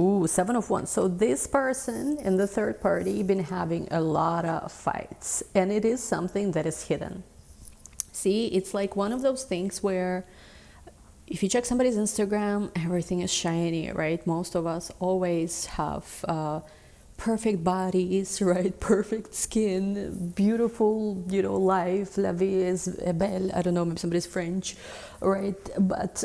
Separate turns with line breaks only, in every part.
Ooh, Seven of Wands. So this person in the third party been having a lot of fights, and it is something that is hidden. See, it's like one of those things where if you check somebody's Instagram, everything is shiny, right? Most of us always have perfect bodies, right? Perfect skin, beautiful, life. La vie is belle. I don't know, maybe somebody's French, right? But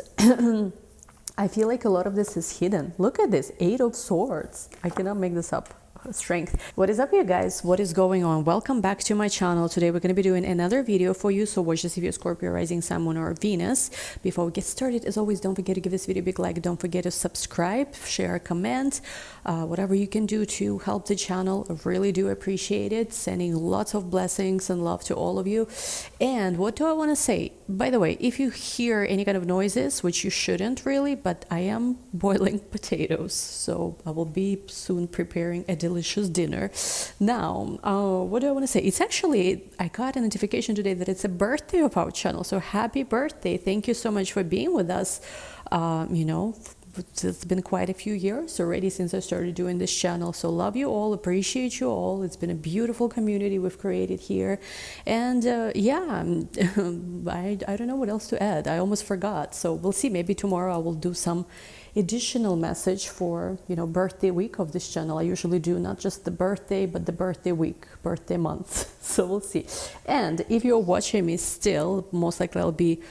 I feel like a lot of this is hidden. Look at this, 8 of Swords. I cannot make this up. Strength. What is up, you guys? What is going on? Welcome back to my channel. Today we're going to be doing another video for you, so watch this if you're Scorpio, rising, sun, moon, or Venus. Before we get started, as always, don't forget to give this video a big like. Don't forget to subscribe, share, comment, whatever you can do to help the channel. I really do appreciate it. Sending lots of blessings and love to all of you. And what do I want to say? By the way, if you hear any kind of noises, which you shouldn't really, but I am boiling potatoes, so I will be soon preparing a delicious dinner. Now, what do I want to say? It's actually, I got a notification today that it's a birthday of our channel, so happy birthday. Thank you so much for being with us. It's been quite a few years already since I started doing this channel, so love you all, appreciate you all. It's been a beautiful community we've created here, and yeah, I don't know what else to add. I almost forgot, so we'll see. Maybe tomorrow I will do some additional message for birthday week of this channel. I usually do not just the birthday, but the birthday week, birthday month. So we'll see. And if you're watching me still, most likely I'll be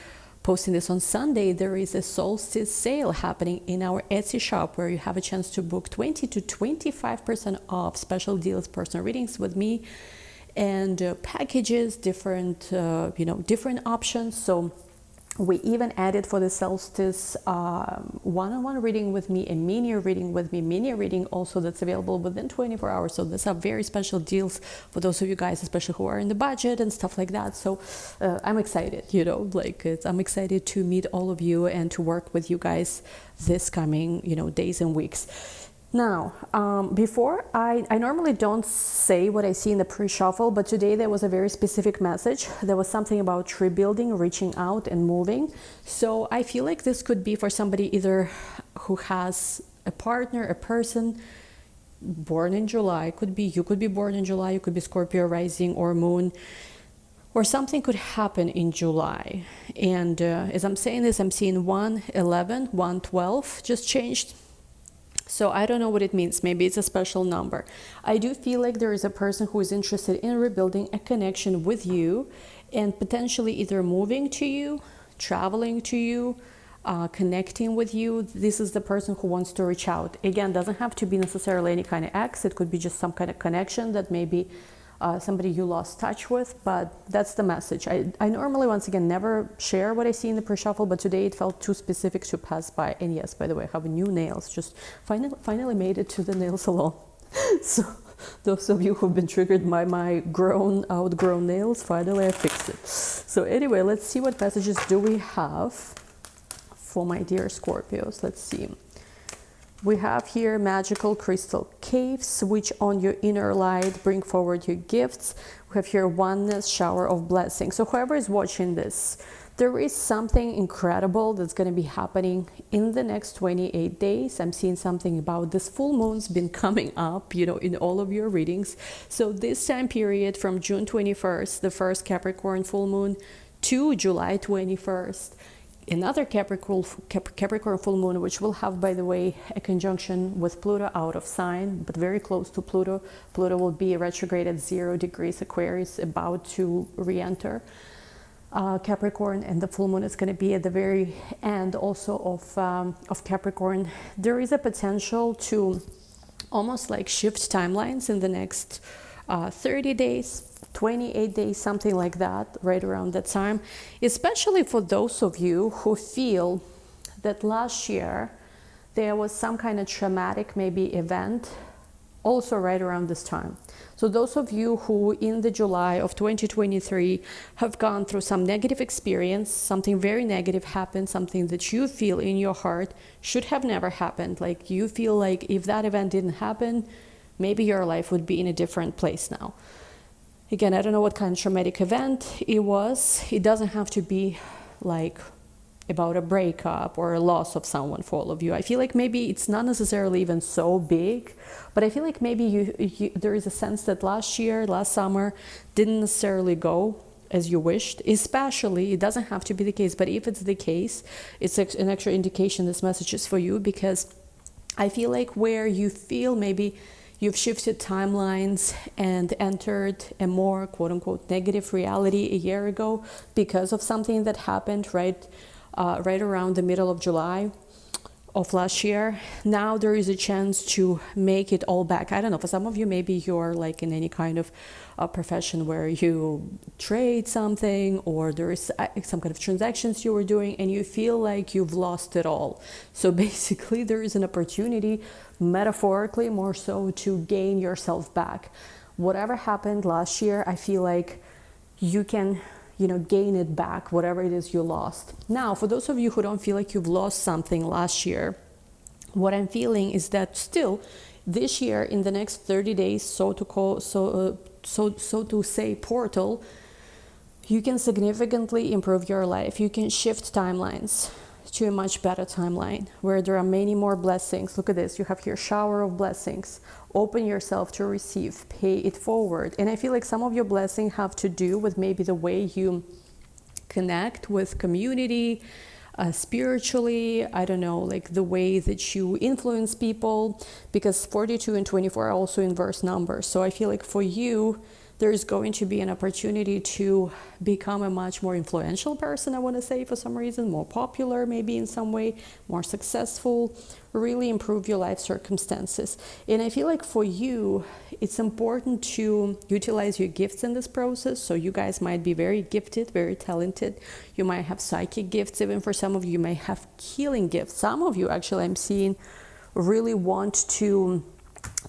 posting this on Sunday. There is a solstice sale happening in our Etsy shop where you have a chance to book 20 to 25% off special deals, personal readings with me, and packages, different different options. So we even added for the solstice one-on-one reading with me, a mini reading with me, mini reading also that's available within 24 hours. So these are very special deals for those of you guys, especially who are in the budget and stuff like that. So I'm excited, I'm excited to meet all of you and to work with you guys this coming, days and weeks. Now, before, I normally don't say what I see in the pre-shuffle, but today there was a very specific message. There was something about rebuilding, reaching out, and moving. So I feel like this could be for somebody either who has a partner, a person born in July. Could be you could be born in July, you could be Scorpio rising or moon, or something could happen in July. And as I'm saying this, I'm seeing 111, 112 just changed. So I don't know what it means. Maybe it's a special number. I do feel like there is a person who is interested in rebuilding a connection with you and potentially either moving to you, traveling to you, connecting with you. This is the person who wants to reach out. Again, doesn't have to be necessarily any kind of ex. It could be just some kind of connection that maybe somebody you lost touch with, but that's the message. I normally, once again, never share what I see in the pre-shuffle, but today it felt too specific to pass by. And yes, by the way, I have new nails. Just finally made it to the nail salon. So those of you who've been triggered by my outgrown nails, finally I fixed it. So anyway, let's see what messages do we have for my dear Scorpios. Let's see. We have here magical crystal cave, switch on your inner light, bring forward your gifts. We have here oneness, shower of blessings. So whoever is watching this, there is something incredible that's going to be happening in the next 28 days. I'm seeing something about this full moon's been coming up, in all of your readings. So this time period from June 21st, the first Capricorn full moon, to July 21st, another Capricorn full moon, which will have, by the way, a conjunction with Pluto out of sign, but very close to Pluto. Pluto will be retrograde at 0 degrees Aquarius, about to re-enter Capricorn, and the full moon is going to be at the very end also of Capricorn. There is a potential to almost like shift timelines in the next 30 days, 28 days, something like that, right around that time, especially for those of you who feel that last year there was some kind of traumatic maybe event also right around this time. So those of you who in the July of 2023 have gone through some negative experience, something very negative happened, something that you feel in your heart should have never happened. Like you feel like if that event didn't happen, maybe your life would be in a different place now. Again, I don't know what kind of traumatic event it was. It doesn't have to be like about a breakup or a loss of someone for all of you. I feel like maybe it's not necessarily even so big, but I feel like maybe there is a sense that last summer didn't necessarily go as you wished. Especially, it doesn't have to be the case, but if it's the case, it's an extra indication this message is for you, because I feel like where you feel maybe you've shifted timelines and entered a more quote-unquote negative reality a year ago because of something that happened right around the middle of July of last year. Now there is a chance to make it all back. I don't know, for some of you, maybe you're like in any kind of profession where you trade something, or there is some kind of transactions you were doing and you feel like you've lost it all. So basically there is an opportunity, metaphorically more so, to gain yourself back. Whatever happened last year, I feel like you can gain it back, whatever it is you lost. Now, for those of you who don't feel like you've lost something last year, what I'm feeling is that still this year, in the next 30 days, so to say, portal, you can significantly improve your life. You can shift timelines to a much better timeline where there are many more blessings. Look at this. You have here shower of blessings. Open yourself to receive, pay it forward. And I feel like some of your blessings have to do with maybe the way you connect with community, spiritually, I don't know, like the way that you influence people, because 42 and 24 are also inverse numbers. So I feel like for you, there is going to be an opportunity to become a much more influential person, I want to say, for some reason, more popular maybe in some way, more successful, really improve your life circumstances. And I feel like for you, it's important to utilize your gifts in this process. So you guys might be very gifted, very talented. You might have psychic gifts. Even for some of you, you may have healing gifts. Some of you, actually, I'm seeing, really want to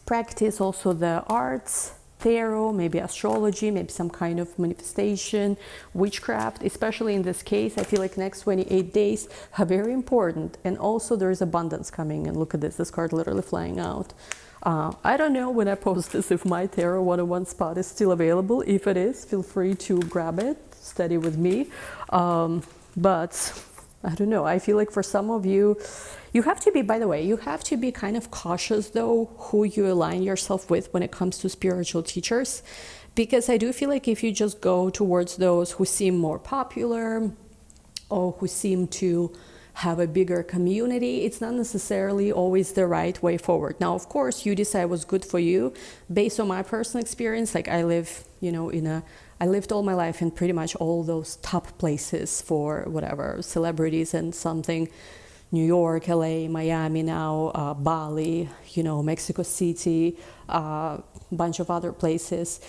practice also the arts, tarot, maybe astrology, maybe some kind of manifestation, witchcraft. Especially in this case, I feel like next 28 days are very important. And also there is abundance coming. And look at this card literally flying out. I don't know when I post this if my tarot 101 spot is still available. If it is, feel free to grab it, study with me. But I don't know, I feel like for some of you, you have to be, by the way, you have to be kind of cautious though who you align yourself with when it comes to spiritual teachers, because I do feel like if you just go towards those who seem more popular or who seem to have a bigger community, it's not necessarily always the right way forward. Now, of course, you decide what's good for you. Based on my personal experience, like I live, I lived all my life in pretty much all those top places for whatever, celebrities and something. New York, LA, Miami now, Bali, Mexico City, bunch of other places,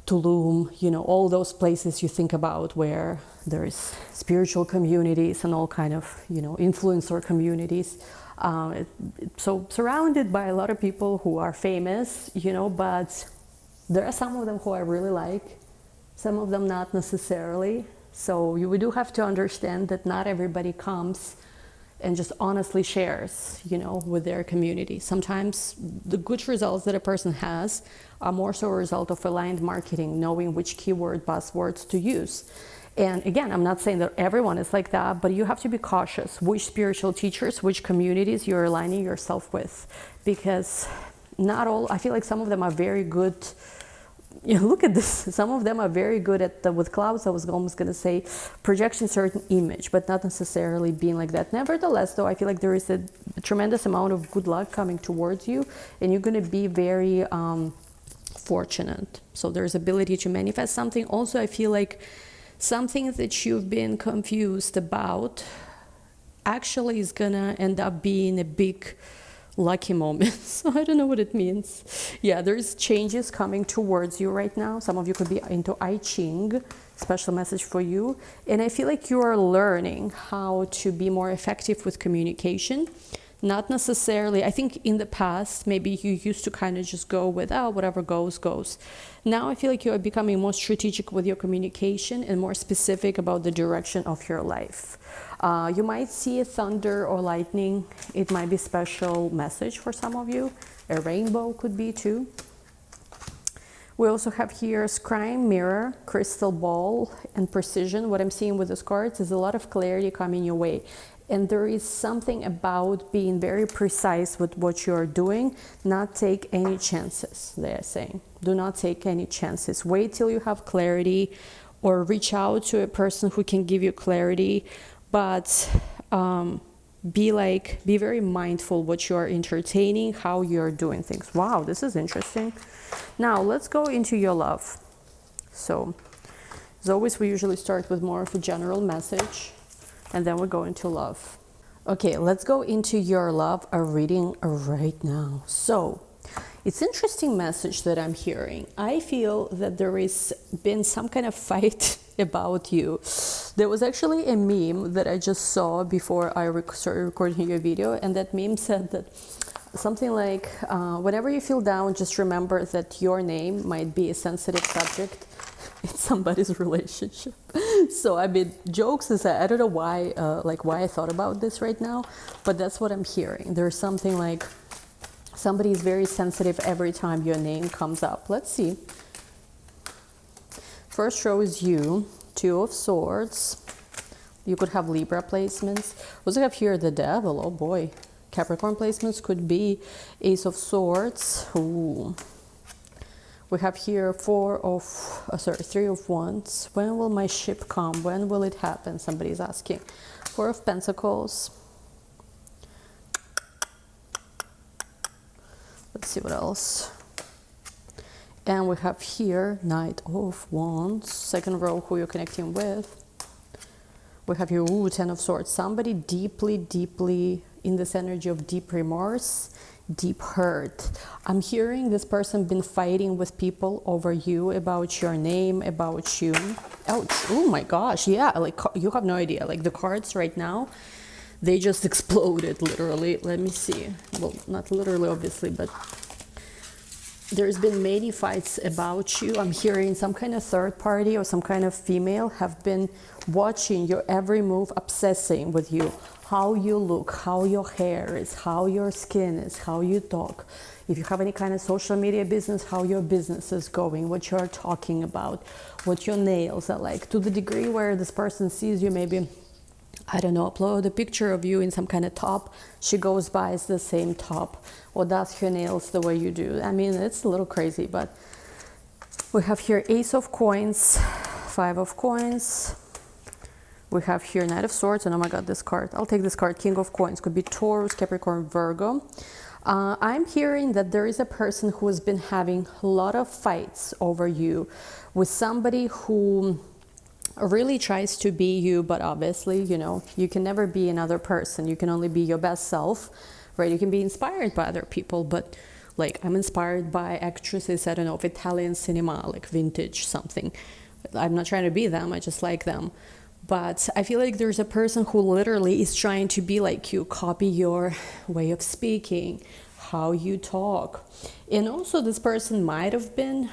Tulum, all those places you think about where there is spiritual communities and all kind of, influencer communities. So surrounded by a lot of people who are famous, but there are some of them who I really like, some of them not necessarily. So we do have to understand that not everybody comes and just honestly shares, with their community. Sometimes the good results that a person has are more so a result of aligned marketing, knowing which keyword buzzwords to use. And again, I'm not saying that everyone is like that, but you have to be cautious which spiritual teachers, which communities you're aligning yourself with, because not all, I feel like some of them are very good. Look at this. Some of them are very good at, with clouds, I was almost going to say, projection certain image, but not necessarily being like that. Nevertheless, though, I feel like there is a tremendous amount of good luck coming towards you, and you're going to be very fortunate. So there's ability to manifest something. Also, I feel like something that you've been confused about actually is going to end up being a big lucky moment. So I don't know what it means. Yeah, there's changes coming towards you right now. Some of you could be into I Ching, special message for you. And I feel like you are learning how to be more effective with communication. Not necessarily, I think in the past, maybe you used to kind of just go with, whatever goes, goes. Now I feel like you are becoming more strategic with your communication and more specific about the direction of your life. You might see a thunder or lightning. It might be a special message for some of you. A rainbow could be too. We also have here scrying mirror, crystal ball, and precision. What I'm seeing with these cards is a lot of clarity coming your way. And there is something about being very precise with what you're doing. Not take any chances, they're saying. Do not take any chances. Wait till you have clarity, or reach out to a person who can give you clarity. But be very mindful what you are entertaining, how you're doing things. Wow, this is interesting. Now let's go into your love. So as always, we usually start with more of a general message, and then we go into love. Okay, let's go into your love reading right now. So it's interesting message that I'm hearing. I feel that there has been some kind of fight about you. There was actually a meme that I just saw before I started recording your video, and that meme said that something like, whenever you feel down, just remember that your name might be a sensitive subject in somebody's relationship. So I mean, jokes aside, I don't know why I thought about this right now, but that's what I'm hearing. There's something like somebody is very sensitive every time your name comes up. Let's see. First row is you, Two of Swords. You could have Libra placements. We also have here the Devil. Oh boy. Capricorn placements could be Ace of Swords. Ooh. We have here Three of Wands. When will my ship come? When will it happen? Somebody's asking. Four of Pentacles. Let's see what else. And we have here Knight of Wands. Second row, who you're connecting with. We have here Ten of Swords. Somebody deeply in this energy of deep remorse, deep hurt. I'm hearing this person been fighting with people over you, about your name, about you. Oh my gosh, yeah, like you have no idea. Like the cards right now, they just exploded literally. Let me see. Well, not literally obviously, but there's been many fights about you. I'm hearing some kind of third party or some kind of female have been watching your every move, obsessing with you. How you look, how your hair is, how your skin is, how you talk. If you have any kind of social media business, how your business is going, what you're talking about, what your nails are like. To the degree where this person sees you, maybe, I don't know, upload a picture of you in some kind of top, she goes buys the same top or does her nails the way you do. I mean, it's a little crazy, but we have here Ace of Coins, Five of Coins. We have here Knight of Swords, and oh my god, this card. I'll take this card, King of Coins. Could be Taurus, Capricorn, Virgo. I'm hearing that there is a person who has been having a lot of fights over you with somebody who really tries to be you, but obviously, you know, you can never be another person. You can only be your best self, right? You can be inspired by other people, but like I'm inspired by actresses, I don't know, of Italian cinema, like vintage something. I'm not trying to be them, I just like them. But I feel like there's a person who literally is trying to be like you, copy your way of speaking, how you talk. And also this person might have been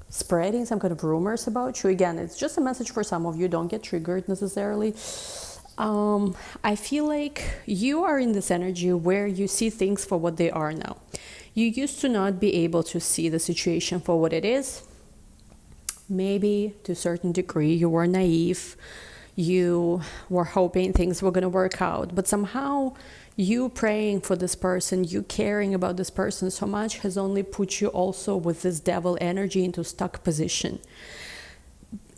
spreading some kind of rumors about you. Again, it's just a message for some of you. Don't get triggered necessarily. I feel like you are in this energy where you see things for what they are now. You used to not be able to see the situation for what it is. Maybe to a certain degree you were naive, you were hoping things were going to work out, but somehow you praying for this person, you caring about this person so much has only put you also with this devil energy into stuck position.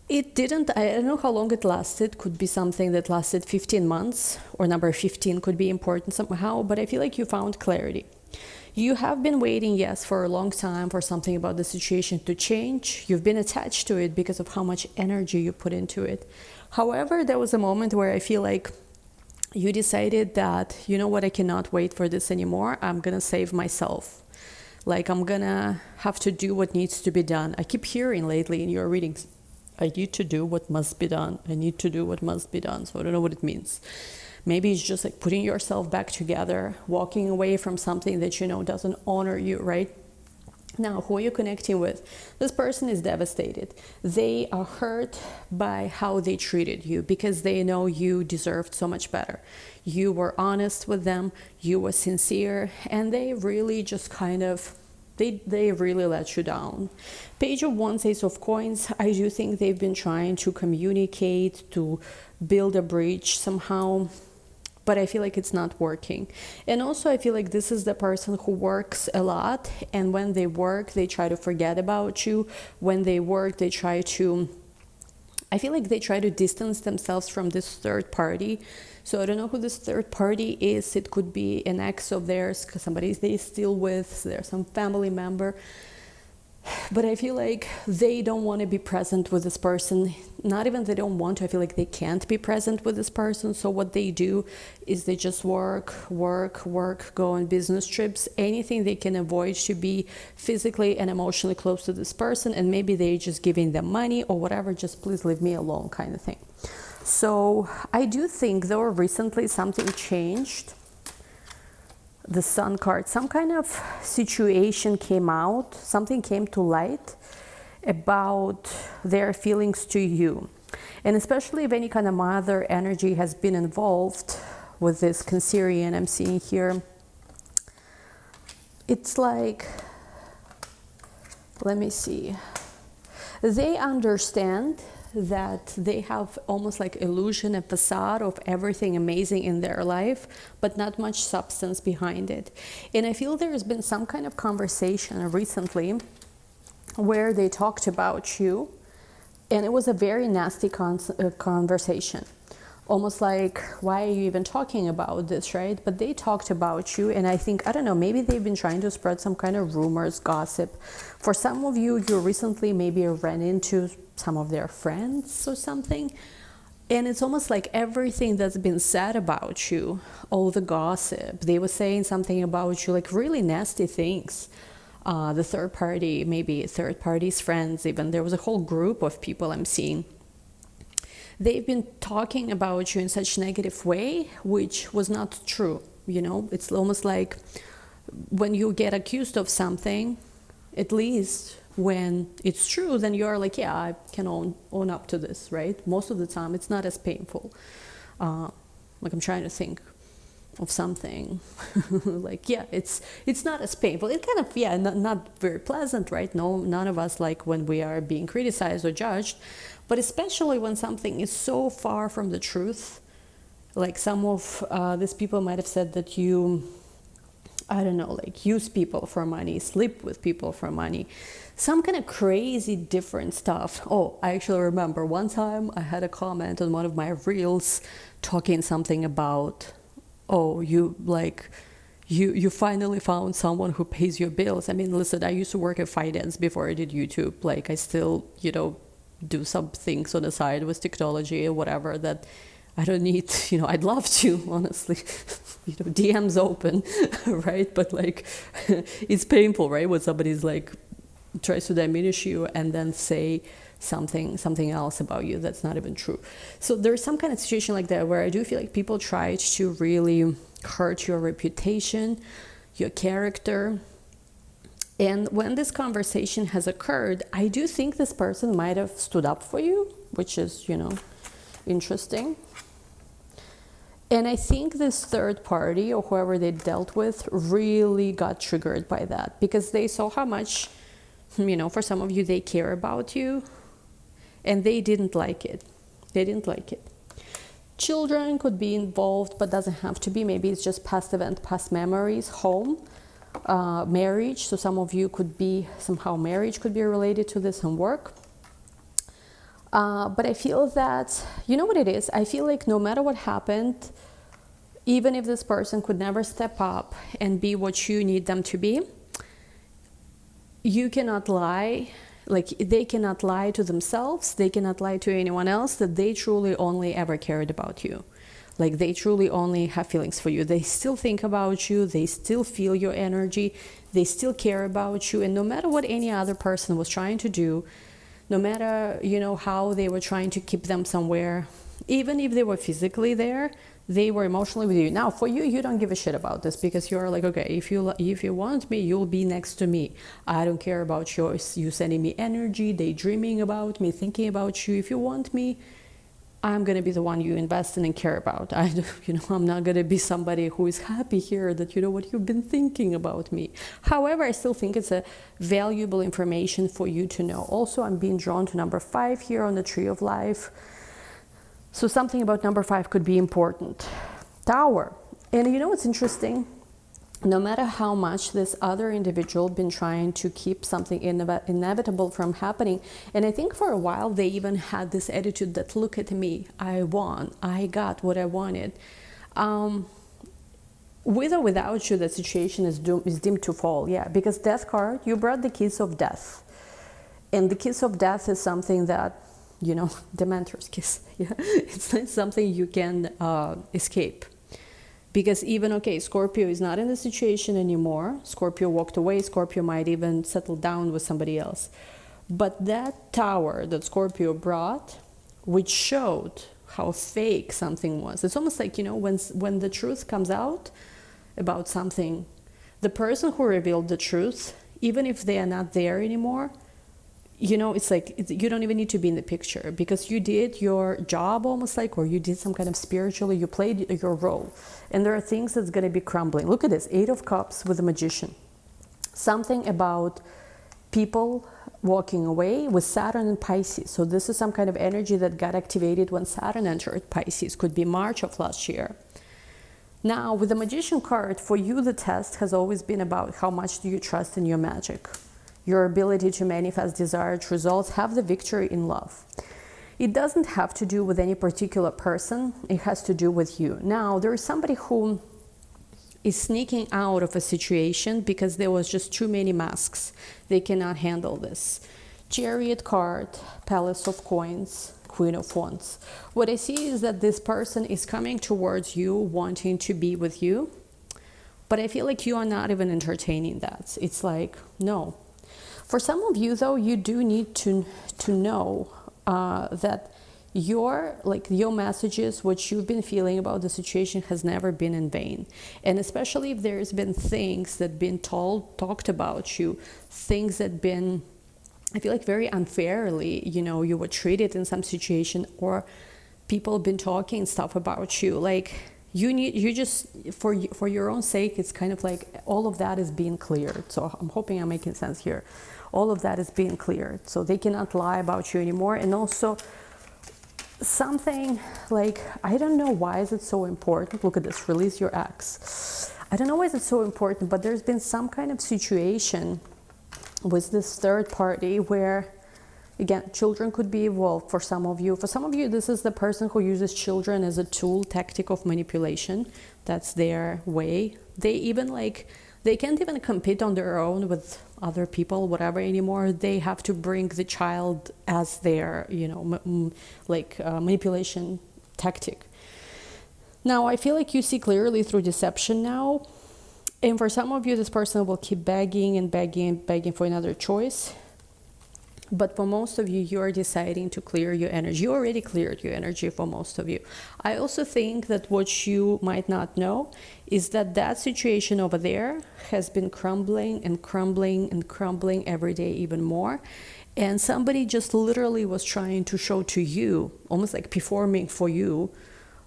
It didn't, I don't know how long it lasted, could be something that lasted 15 months, or number 15 could be important somehow, but I feel like you found clarity. You have been waiting, yes, for a long time for something about the situation to change. You've been attached to it because of how much energy you put into it. However, there was a moment where I feel like you decided that, you know what, I cannot wait for this anymore. I'm going to save myself. Like, I'm going to have to do what needs to be done. I keep hearing lately in your readings, I need to do what must be done. I need to do what must be done. So I don't know what it means. Maybe it's just like putting yourself back together, walking away from something that you know doesn't honor you, right? Now, who are you connecting with? This person is devastated. They are hurt by how they treated you because they know you deserved so much better. You were honest with them, you were sincere, and they really just kind of they really let you down. Page of Wands, Ace of Coins. I do think they've been trying to communicate, to build a bridge somehow, but I feel like it's not working. And also I feel like this is the person who works a lot, and when they work, they try to forget about you. When they work, they try to, I feel like they try to distance themselves from this third party. So I don't know who this third party is. It could be an ex of theirs, somebody they still with, there's some family member. But I feel like they don't want to be present with this person. Not even they don't want to, I feel like they can't be present with this person. So what they do is they just work, go on business trips, anything they can avoid to be physically and emotionally close to this person. And maybe they just giving them money or whatever, just please leave me alone kind of thing. So I do think though recently something changed. The Sun card, some kind of situation came out, something came to light about their feelings to you. And especially if any kind of mother energy has been involved with this Cancerian I'm seeing here. It's like, let me see. They understand that they have almost like illusion, a facade of everything amazing in their life, but not much substance behind it. And I feel there's been some kind of conversation recently where they talked about you, and it was a very nasty conversation. Almost like, why are you even talking about this, right? But they talked about you, and I think, I don't know, maybe they've been trying to spread some kind of rumors, gossip. For some of you, you recently maybe ran into some of their friends or something, and it's almost like everything that's been said about you, all the gossip, they were saying something about you, like really nasty things. The third party, maybe third party's friends, even there was a whole group of people I'm seeing. They've been talking about you in such negative way, which was not true. You know, it's almost like when you get accused of something, at least when it's true, then you're like, yeah, I can own up to this, right? Most of the time, it's not as painful. Like I'm trying to think of something like, yeah, it's not as painful. It kind of, yeah, not very pleasant, right? No, none of us like when we are being criticized or judged, but especially when something is so far from the truth. Like some of these people might have said that you, I don't know, like use people for money, sleep with people for money, some kind of crazy different stuff. Oh, I actually remember one time I had a comment on one of my reels talking something about, oh, you finally found someone who pays your bills. I mean, listen, I used to work in finance before I did YouTube. Like I still, you know, do some things on the side with technology or whatever that I don't need, you know, I'd love to, honestly, you know, DMs open, right? But like, it's painful, right? When somebody's like, tries to diminish you and then say something else about you that's not even true. So there's some kind of situation like that where I do feel like people try to really hurt your reputation, your character. And when this conversation has occurred, I do think this person might have stood up for you, which is, you know, interesting. And I think this third party or whoever they dealt with really got triggered by that because they saw how much, you know, for some of you, they care about you and they didn't like it. They didn't like it. Children could be involved, but doesn't have to be. Maybe it's just past event, past memories, home, marriage. So some of you could be, somehow marriage could be related to this and work. But I feel that, you know what it is? I feel like no matter what happened, even if this person could never step up and be what you need them to be, you cannot lie, like they cannot lie to themselves, they cannot lie to anyone else that they truly only ever cared about you. Like they truly only have feelings for you. They still think about you, they still feel your energy, they still care about you. And no matter what any other person was trying to do, no matter, you know, how they were trying to keep them somewhere, even if they were physically there, they were emotionally with you. Now, for you, you don't give a shit about this because you're like, okay, if you want me, you'll be next to me. I don't care about you sending me energy, daydreaming about me, thinking about you. If you want me, I'm going to be the one you invest in and care about. I'm not going to be somebody who is happy here that, what you've been thinking about me. However, I still think it's a valuable information for you to know. Also, I'm being drawn to number 5 here on the Tree of Life. So something about number 5 could be important. Tower. And what's interesting? No matter how much this other individual been trying to keep something inevitable from happening, and I think for a while they even had this attitude that, look at me, I won, I got what I wanted. With or without you, the situation is doomed to fall. Yeah, because Death card, you brought the kiss of death. And the kiss of death is something that, the mentor's kiss. Yeah, it's not something you can escape. Because even, Scorpio is not in the situation anymore. Scorpio walked away. Scorpio might even settle down with somebody else. But that tower that Scorpio brought, which showed how fake something was. It's almost like, when the truth comes out about something, the person who revealed the truth, even if they are not there anymore, it's like you don't even need to be in the picture, because you did your job almost like, or you did some kind of spiritually, you played your role. And there are things that's going to be crumbling. Look at this, 8 of Cups with the Magician. Something about people walking away with Saturn and Pisces. So this is some kind of energy that got activated when Saturn entered Pisces. Could be March of last year. Now, with the Magician card, for you, the test has always been about how much do you trust in your magic. Your ability to manifest desired results, have the victory in love. It doesn't have to do with any particular person. It has to do with you. Now, there is somebody who is sneaking out of a situation because there was just too many masks. They cannot handle this. Chariot card, Palace of Coins, Queen of Wands. What I see is that this person is coming towards you, wanting to be with you. But I feel like you are not even entertaining that. It's like, no. For some of you, though, you do need to know that your messages, what you've been feeling about the situation, has never been in vain. And especially if there's been things that been talked about you, things that been, I feel like, very unfairly, you were treated in some situation, or people have been talking stuff about you. Like, you just, for your own sake, it's kind of like all of that is being cleared. So I'm hoping I'm making sense here. All of that is being cleared. So they cannot lie about you anymore. And also something like, I don't know why is it so important. Look at this, release your ex. I don't know why is it so important, but there's been some kind of situation with this third party where, again, children could be involved for some of you. For some of you, this is the person who uses children as a tool, tactic of manipulation. That's their way. They can't even compete on their own with other people, whatever, anymore. They have to bring the child as their, manipulation tactic. Now, I feel like you see clearly through deception now. And for some of you, this person will keep begging and begging and begging for another choice. But for most of you, you are deciding to clear your energy. You already cleared your energy for most of you. I also think that what you might not know is that situation over there has been crumbling and crumbling and crumbling every day even more. And somebody just literally was trying to show to you, almost like performing for you,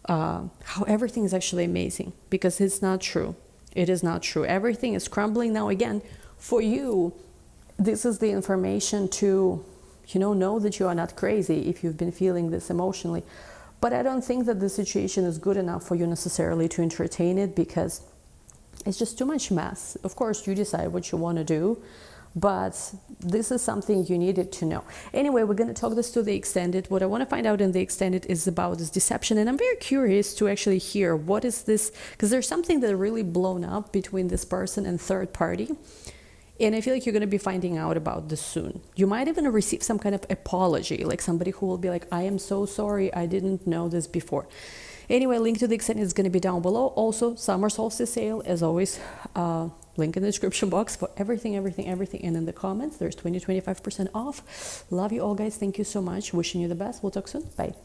how everything is actually amazing. Because it's not true. It is not true. Everything is crumbling. Now, again, for you, this is the information to, know that you are not crazy if you've been feeling this emotionally. But I don't think that the situation is good enough for you necessarily to entertain it, because it's just too much mess. Of course, you decide what you want to do, but this is something you needed to know. Anyway, we're going to talk this to the extended. What I want to find out in the extended is about this deception. And I'm very curious to actually hear what is this, because there's something that really blown up between this person and third party. And I feel like you're going to be finding out about this soon. You might even receive some kind of apology, like somebody who will be like, I am so sorry, I didn't know this before. Anyway, link to the extended is going to be down below. Also, summer solstice sale, as always, link in the description box for everything. And in the comments, there's 20-25% off. Love you all, guys. Thank you so much. Wishing you the best. We'll talk soon. Bye.